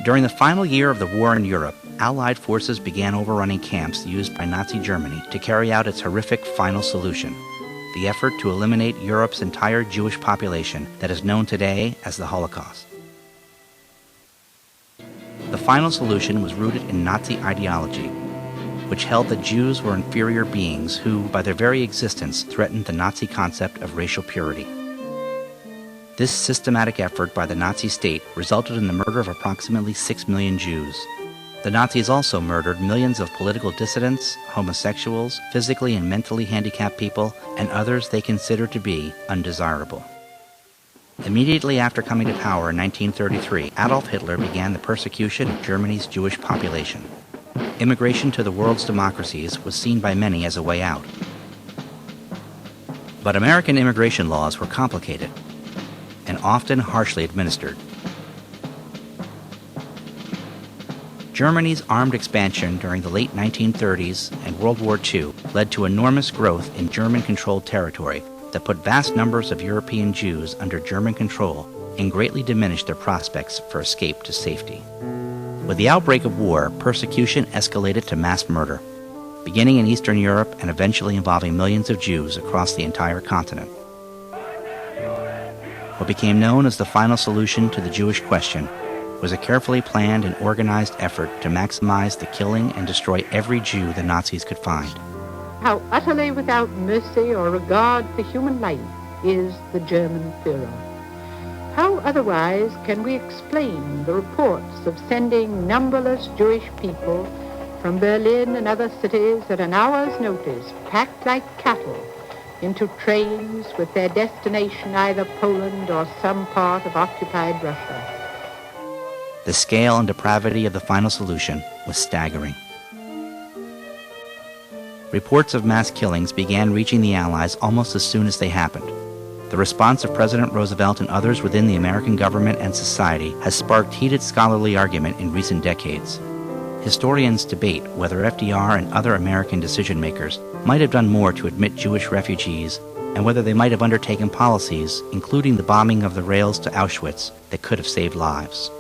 During the final year of the war in Europe, Allied forces began overrunning camps used by Nazi Germany to carry out its horrific final solution, the effort to eliminate Europe's entire Jewish population that is known today as the Holocaust. The final solution was rooted in Nazi ideology, which held that Jews were inferior beings who, by their very existence, threatened the Nazi concept of racial purity. This systematic effort by the Nazi state resulted in the murder of approximately 6 million Jews. The Nazis also murdered millions of political dissidents, homosexuals, physically and mentally handicapped people, and others they considered to be undesirable. Immediately after coming to power in 1933, Adolf Hitler began the persecution of Germany's Jewish population. Immigration to the world's democracies was seen by many as a way out. But American immigration laws were complicated and often harshly administered. Germany's armed expansion during the late 1930s and World War II led to enormous growth in German-controlled territory that put vast numbers of European Jews under German control and greatly diminished their prospects for escape to safety. With the outbreak of war, persecution escalated to mass murder, beginning in Eastern Europe and eventually involving millions of Jews across the entire continent. What became known as the final solution to the Jewish question was a carefully planned and organized effort to maximize the killing and destroy every Jew the Nazis could find. How utterly without mercy or regard for human life is the German Führer. How otherwise can we explain the reports of sending numberless Jewish people from Berlin and other cities at an hour's notice, packed like cattle, into trains with their destination either Poland or some part of occupied Russia? The scale and depravity of the final solution was staggering. Reports of mass killings began reaching the Allies almost as soon as they happened. The response of President Roosevelt and others within the American government and society has sparked heated scholarly argument in recent decades. Historians debate whether FDR and other American decision-makers might have done more to admit Jewish refugees and whether they might have undertaken policies, including the bombing of the rails to Auschwitz, that could have saved lives.